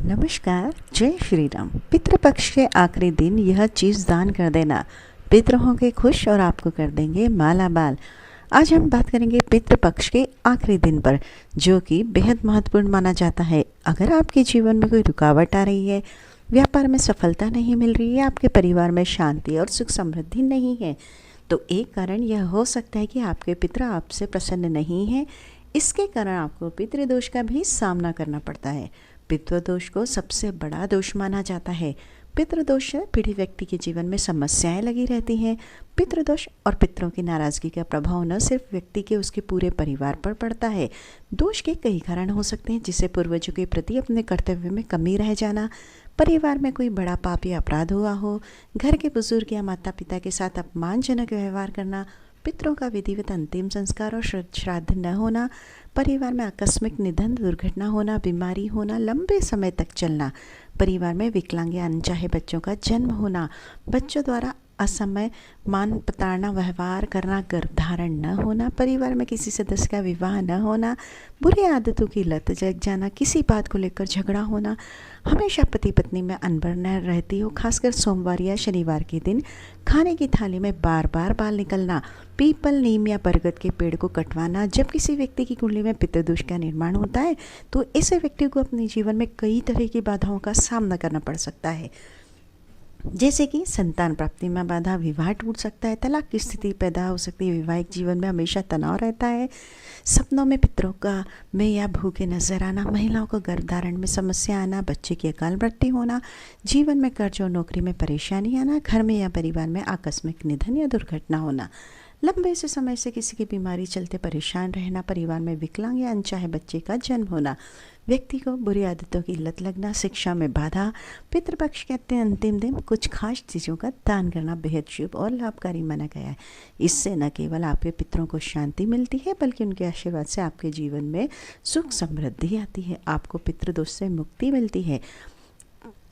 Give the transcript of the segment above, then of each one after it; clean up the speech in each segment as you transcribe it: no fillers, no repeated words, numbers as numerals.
नमस्कार, जय श्री राम। पितृपक्ष के आखिरी दिन यह चीज़ दान कर देना, पितृ होंगे खुश और आपको कर देंगे माला माल। आज हम बात करेंगे पितृपक्ष के आखिरी दिन पर, जो कि बेहद महत्वपूर्ण माना जाता है। अगर आपके जीवन में कोई रुकावट आ रही है, व्यापार में सफलता नहीं मिल रही है, आपके परिवार में शांति और सुख समृद्धि नहीं है, तो एक कारण यह हो सकता है कि आपके पितृ आपसे प्रसन्न नहीं हैं। इसके कारण आपको पितृदोष का भी सामना करना पड़ता है। पितृदोष को सबसे बड़ा दोष माना जाता है। पितृदोष से पीड़ित व्यक्ति के जीवन में समस्याएं लगी रहती हैं। पितृदोष और पितरों की नाराजगी का प्रभाव न सिर्फ व्यक्ति के उसके पूरे परिवार पर पड़ता है। दोष के कई कारण हो सकते हैं, जिससे पूर्वजों के प्रति अपने कर्तव्य में कमी रह जाना, परिवार में कोई बड़ा पाप या अपराध हुआ हो, घर के बुजुर्ग या माता पिता के साथ अपमानजनक व्यवहार करना, पितरों का विधिवत अंतिम संस्कार और श्राद्ध न होना, परिवार में आकस्मिक निधन, दुर्घटना होना, बीमारी होना, लंबे समय तक चलना, परिवार में विकलांग या अनचाहे बच्चों का जन्म होना, बच्चों द्वारा असमय मान प्रताड़ना व्यवहार करना, गर्भधारण न होना, परिवार में किसी सदस्य का विवाह न होना, बुरी आदतों की लत जग जाना, किसी बात को लेकर झगड़ा होना, हमेशा पति पत्नी में अनबन न रहती हो, खासकर सोमवार या शनिवार के दिन खाने की थाली में बार बार बाल निकलना, पीपल, नीम या बरगद के पेड़ को कटवाना। जब किसी व्यक्ति की कुंडली में पितृदोष का निर्माण होता है, तो ऐसे व्यक्ति को अपने जीवन में कई तरह की बाधाओं का सामना करना पड़ सकता है, जैसे कि संतान प्राप्ति में बाधा, विवाह टूट सकता है, तलाक की स्थिति पैदा हो सकती है, वैवाहिक जीवन में हमेशा तनाव रहता है, सपनों में पितरों का में या भूखे नजर आना, महिलाओं को गर्भधारण में समस्या आना, बच्चे की अकाल मृत्यु होना, जीवन में कर्ज और नौकरी में परेशानी आना, घर में या परिवार में आकस्मिक निधन या दुर्घटना होना, लंबे से समय से किसी की बीमारी चलते परेशान रहना, परिवार में विकलांग या अनचाहे बच्चे का जन्म होना, व्यक्ति को बुरी आदतों की लत लगना, शिक्षा में बाधा। पितृपक्ष के अंतिम दिन कुछ खास चीज़ों का दान करना बेहद शुभ और लाभकारी माना गया है। इससे न केवल आपके पितरों को शांति मिलती है, बल्कि उनके आशीर्वाद से आपके जीवन में सुख समृद्धि आती है, आपको पितृदोष से मुक्ति मिलती है।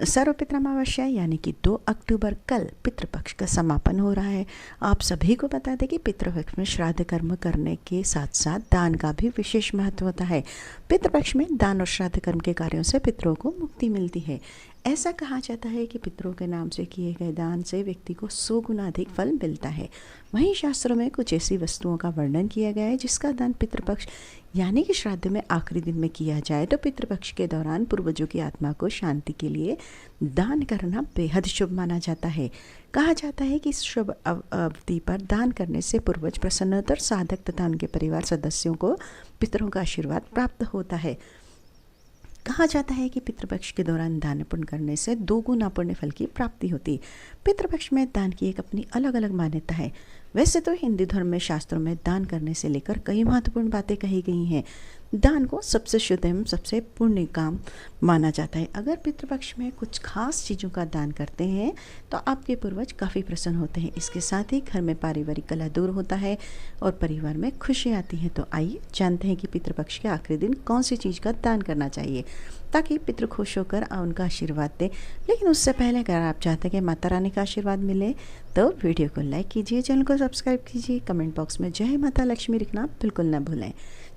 सर्वपितृ अमावस्या यानी कि 2 अक्टूबर कल पितृपक्ष का समापन हो रहा है। आप सभी को बता दें कि पितृपक्ष में श्राद्ध कर्म करने के साथ साथ दान का भी विशेष महत्व होता है। पितृपक्ष में दान और श्राद्ध कर्म के कार्यों से पितरों को मुक्ति मिलती है। ऐसा कहा जाता है कि पितरों के नाम से किए गए दान से व्यक्ति को 100 गुना अधिक फल मिलता है। वहीं शास्त्रों में कुछ ऐसी वस्तुओं का वर्णन किया गया है जिसका दान पितृपक्ष यानी कि श्राद्ध में आखिरी दिन में किया जाए तो पितृपक्ष के दौरान पूर्वजों की आत्मा को शांति के लिए दान करना बेहद शुभ माना जाता है। कहा जाता है कि इस शुभ अवधि पर दान करने से पूर्वज प्रसन्न होते और साधक तथा उनके परिवार सदस्यों को पितरों का आशीर्वाद प्राप्त होता है। कहा जाता है कि पितृपक्ष के दौरान दान पुण्य करने से 2 गुना पुण्य फल की प्राप्ति होती। पितृपक्ष में दान की एक अपनी अलग अलग मान्यता है। वैसे तो हिंदू धर्म में शास्त्रों में दान करने से लेकर कई महत्वपूर्ण बातें कही गई हैं। दान को सबसे शुद्ध एवं सबसे पुण्य काम माना जाता है। अगर पितृपक्ष में कुछ खास चीज़ों का दान करते हैं तो आपके पूर्वज काफ़ी प्रसन्न होते हैं। इसके साथ ही घर में पारिवारिक कलह दूर होता है और परिवार में खुशी आती है। तो आइए जानते हैं कि पितृपक्ष के आखिरी दिन कौन सी चीज़ का दान करना चाहिए ताकि पितृ खुश होकर उनका आशीर्वाद दें। लेकिन उससे पहले अगर आप चाहते हैं कि माता रानी का आशीर्वाद मिले तो वीडियो को लाइक कीजिए, चैनल को सब्सक्राइब कीजिए, कमेंट बॉक्स में जय माता लक्ष्मी लिखना बिल्कुल न भूलें।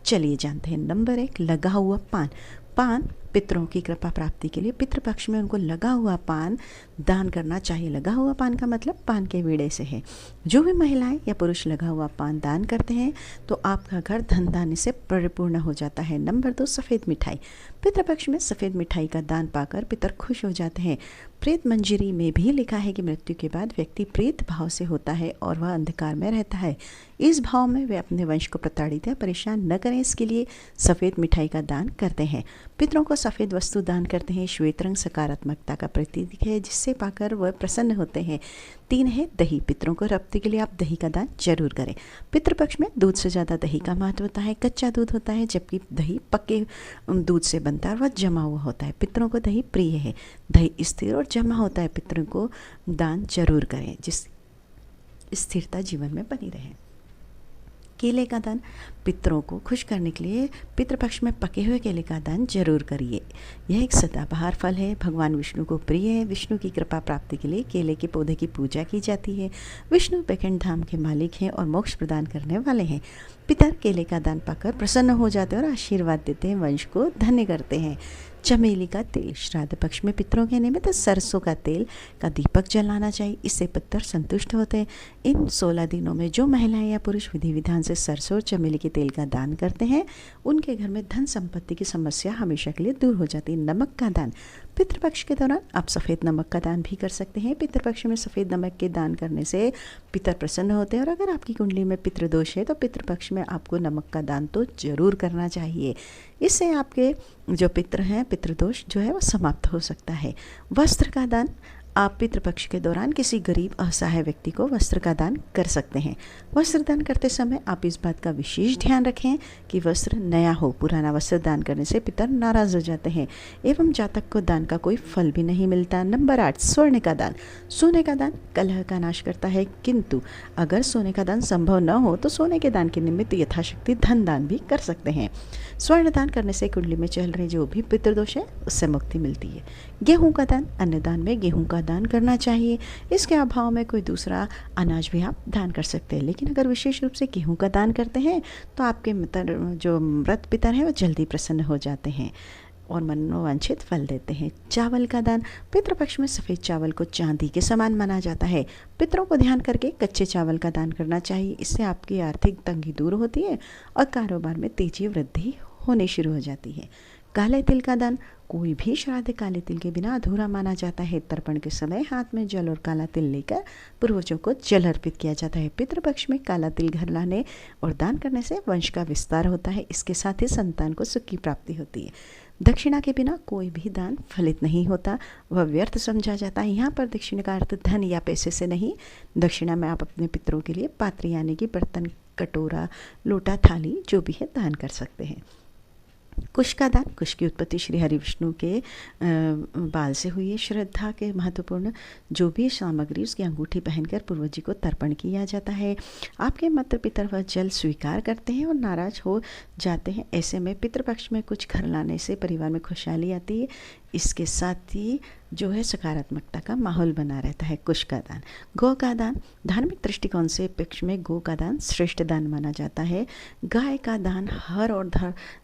चलिए जानते हैं। नंबर 1, लगा हुआ पान। पान पितरों की कृपा प्राप्ति के लिए पितृपक्ष में उनको लगा हुआ पान दान करना चाहिए। लगा हुआ पान का मतलब पान के वीड़े से है। जो भी महिलाएं या पुरुष लगा हुआ पान दान करते हैं तो आपका घर धन धान्य से परिपूर्ण हो जाता है। नंबर 2, सफ़ेद मिठाई। पितृपक्ष में सफ़ेद मिठाई का दान पाकर पितर खुश हो जाते हैं। प्रेत मंजरी में भी लिखा है कि मृत्यु के बाद व्यक्ति प्रेत भाव से होता है और वह अंधकार में रहता है। इस भाव में वे अपने वंश को प्रताड़ित या परेशान न करें, इसके लिए सफ़ेद मिठाई का दान करते हैं। पितरों को सफ़ेद वस्तु दान करते हैं। श्वेत रंग सकारात्मकता का प्रतीक है, जिससे पाकर वह प्रसन्न होते हैं। 3 है दही। पितरों को प्राप्ति के लिए आप दही का दान जरूर करें। पितृपक्ष में दूध से ज़्यादा दही का महत्व होता है। कच्चा दूध होता है जबकि दही पके दूध से बनता है और वह जमा हुआ होता है। पितरों को दही प्रिय है। दही स्थिर और जमा होता है। पितरों को दान जरूर करें जिस स्थिरता जीवन में बनी रहे। केले का दान। पितरों को खुश करने के लिए पितृपक्ष में पके हुए केले का दान जरूर करिए। यह एक सदाबहार फल है, भगवान विष्णु को प्रिय है। विष्णु की कृपा प्राप्ति के लिए केले के पौधे की पूजा की जाती है। विष्णु बैकुंठ धाम के मालिक हैं और मोक्ष प्रदान करने वाले हैं। पितर केले का दान पाकर प्रसन्न हो जाते हैं और आशीर्वाद देते हैं, वंश को धन्य करते हैं। चमेली का तेल, श्राद्ध पक्ष में पितरों के निमित्त सरसों का तेल का दीपक जलाना चाहिए, इससे पितर संतुष्ट होते हैं। इन 16 दिनों में जो महिलाएं या पुरुष विधि विधान से सरसों और चमेली के तेल का दान करते हैं, उनके घर में धन संपत्ति की समस्या हमेशा के लिए दूर हो जाती है। नमक का दान, पितृपक्ष के दौरान आप सफ़ेद नमक का दान भी कर सकते हैं। पितृपक्ष में सफ़ेद नमक के दान करने से पितर प्रसन्न होते हैं, और अगर आपकी कुंडली में पितृदोष है तो पितृपक्ष में आपको नमक का दान तो जरूर करना चाहिए। इससे आपके जो पितृ हैं, पितृदोष जो है वो समाप्त हो सकता है। वस्त्र का दान, आप पितृपक्ष के दौरान किसी गरीब असहाय व्यक्ति को वस्त्र का दान कर सकते हैं। वस्त्र दान करते समय आप इस बात का विशेष ध्यान रखें कि वस्त्र नया हो। पुराना वस्त्र दान करने से पितर नाराज हो जाते हैं एवं जातक को दान का कोई फल भी नहीं मिलता। नंबर 8, स्वर्ण का दान। सोने का दान कलह का नाश करता है, किंतु अगर सोने का दान संभव न हो तो सोने के दान के निमित्त यथाशक्ति धन दान भी कर सकते हैं। स्वर्ण दान करने से कुंडली में चल रहे जो भी पितृदोष है उससे मुक्ति मिलती है। गेहूं का दान, अन्नदान में गेहूं का दान करना चाहिए। इसके अभाव में कोई दूसरा अनाज भी आप दान कर सकते हैं, लेकिन अगर विशेष रूप से गेहूं का दान करते हैं तो आपके जो मृत पितर हैं वो जल्दी प्रसन्न हो जाते हैं और मनोवांछित फल देते हैं। चावल का दान, पितृपक्ष में सफ़ेद चावल को चांदी के समान माना जाता है। पितरों को ध्यान करके कच्चे चावल का दान करना चाहिए, इससे आपकी आर्थिक तंगी दूर होती है और कारोबार में तेजी वृद्धि होनी शुरू हो जाती है। काले तिल का दान, कोई भी श्राद्ध काले तिल के बिना अधूरा माना जाता है। तर्पण के समय हाथ में जल और काला तिल लेकर पूर्वजों को जल अर्पित किया जाता है। पितृपक्ष में काला तिल घर लाने और दान करने से वंश का विस्तार होता है, इसके साथ ही संतान को सुख की प्राप्ति होती है। दक्षिणा के बिना कोई भी दान फलित नहीं होता, वह व्यर्थ समझा जाता है। यहाँ पर दक्षिणा का अर्थ धन या पैसे से नहीं। दक्षिणा में आप अपने पितरों के लिए पात्र यानी कि बर्तन, कटोरा, लोटा, थाली जो भी है दान कर सकते हैं। कुश का दान, कुश की उत्पत्ति श्री हरिविष्णु के बाल से हुई है। श्रद्धा के महत्वपूर्ण जो भी सामग्री उसकी अंगूठी पहनकर पूर्वज जी को तर्पण किया जाता है। आपके माता पितर वह जल स्वीकार करते हैं और नाराज हो जाते हैं। ऐसे में पितृपक्ष में कुछ घर लाने से परिवार में खुशहाली आती है, इसके साथ ही जो है सकारात्मकता का माहौल बना रहता है। कुश का दान, गौ का दान, धार्मिक दृष्टिकोण से पक्ष में गौ का दान श्रेष्ठ दान माना जाता है। गाय का दान हर और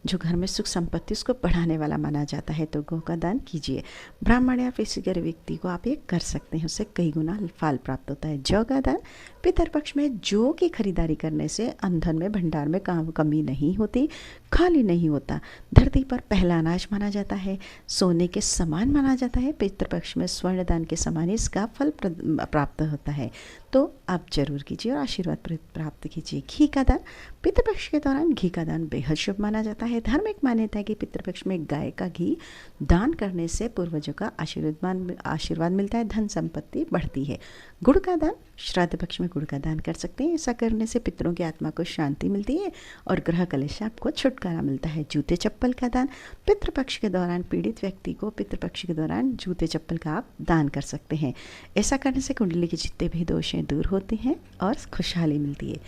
जो घर में सुख संपत्ति उसको बढ़ाने वाला माना जाता है, तो गौ का दान कीजिए। ब्राह्मण या पेशेगर व्यक्ति को आप ये कर सकते हैं, उससे कई गुना फल प्राप्त होता है। जौ का दान, पितरपक्ष में जौ की खरीदारी करने से अंधन में भंडार में कमी नहीं होती, खाली नहीं होता। धरती पर पहला अनाज माना जाता है, सोने के समान माना जाता है। पितृपक्ष में स्वर्ण दान के समान ही इसका फल प्राप्त होता है, तो आप जरूर कीजिए और आशीर्वाद प्राप्त कीजिए। घी का दान, पितृपक्ष के दौरान घी का दान बेहद शुभ माना जाता है। धार्मिक मान्यता है कि पितृपक्ष में गाय का घी दान करने से पूर्वजों का आशीर्वाद मिलता है, धन संपत्ति बढ़ती है। गुड़ का दान, श्राद्ध पक्ष में गुड़ का दान कर सकते हैं, ऐसा करने से पितरों की आत्मा को शांति मिलती है और ग्रह कलेश से आपको छुटकारा मिलता है। जूते चप्पल का दान, पितृपक्ष के दौरान पीड़ित व्यक्ति को पितृपक्ष के दौरान जूते चप्पल का आप दान कर सकते हैं। ऐसा करने से कुंडली के जितने भी दोष हैं दूर होते हैं और खुशहाली मिलती है।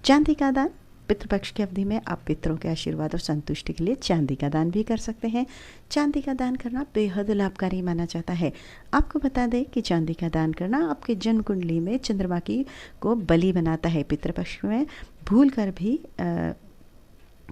चांदी का दान, पितृपक्ष की अवधि में आप पितरों के आशीर्वाद और संतुष्टि के लिए चांदी का दान भी कर सकते हैं। चांदी का दान करना बेहद लाभकारी माना जाता है। आपको बता दें कि चांदी का दान करना आपके जन्म कुंडली में चंद्रमा की को बलि बनाता है। पितृपक्ष में भूल कर भी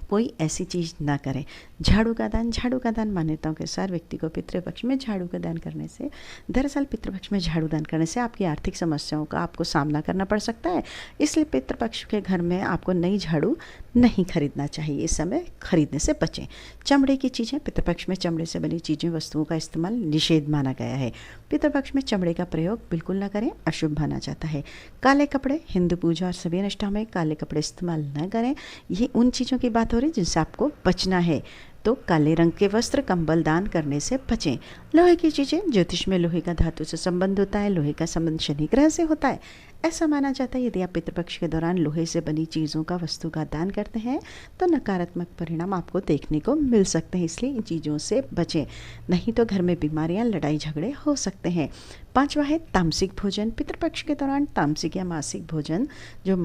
कोई ऐसी चीज़ ना करें। झाड़ू का दान मान्यताओं के अनुसार व्यक्ति को पितृपक्ष में झाड़ू का दान करने से, दरअसल पितृपक्ष में झाड़ू दान करने से आपकी आर्थिक समस्याओं का आपको सामना करना पड़ सकता है, इसलिए पितृपक्ष के घर में आपको नई झाड़ू नहीं खरीदना चाहिए। इस समय खरीदने से बचें। चमड़े की चीज़ें, पितृपक्ष में चमड़े से बनी चीज़ें वस्तुओं का इस्तेमाल निषेध माना गया है। पितृपक्ष में चमड़े का प्रयोग बिल्कुल ना करें, अशुभ माना जाता है। काले कपड़े, हिंदू पूजा और सभी अनुष्ठानों में काले कपड़े इस्तेमाल न करें। ये उन चीज़ों की बात हो रही है जिनसे आपको बचना है, तो काले रंग के वस्त्र, कंबल दान करने से बचें। लोहे की चीज़ें, ज्योतिष में लोहे का धातु से संबंध होता है, लोहे का संबंध शनि ग्रह से होता है, ऐसा माना जाता है। यदि आप पितृपक्ष के दौरान लोहे से बनी चीज़ों का, वस्तु का दान करते हैं तो नकारात्मक परिणाम आपको देखने को मिल सकते हैं, इसलिए इन चीज़ों से बचें, नहीं तो घर में बीमारियां, लड़ाई झगड़े हो सकते हैं। 5वां है तामसिक भोजन। पितृपक्ष के दौरान तामसिक या मासिक भोजन जो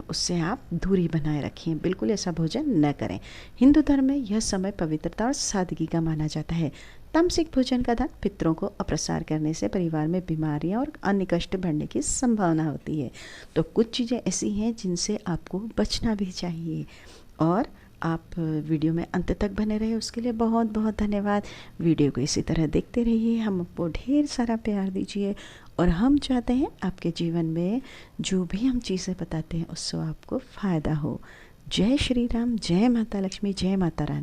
उससे आप दूरी बनाए रखें, बिल्कुल ऐसा भोजन न करें। हिंदू धर्म में यह समय पवित्रता और सादगी का माना जाता है। तामसिक भोजन का दान पितरों को अप्रसार करने से परिवार में बीमारियां और अन्य कष्ट बढ़ने की संभावना होती है। तो कुछ चीज़ें ऐसी हैं जिनसे आपको बचना भी चाहिए और आप वीडियो में अंत तक बने रहे उसके लिए बहुत बहुत धन्यवाद। वीडियो को इसी तरह देखते रहिए, हमको ढेर सारा प्यार दीजिए और हम चाहते हैं आपके जीवन में जो भी हम चीज़ें बताते हैं उससे आपको फ़ायदा हो। जय श्री राम, जय माता लक्ष्मी, जय माता रानी।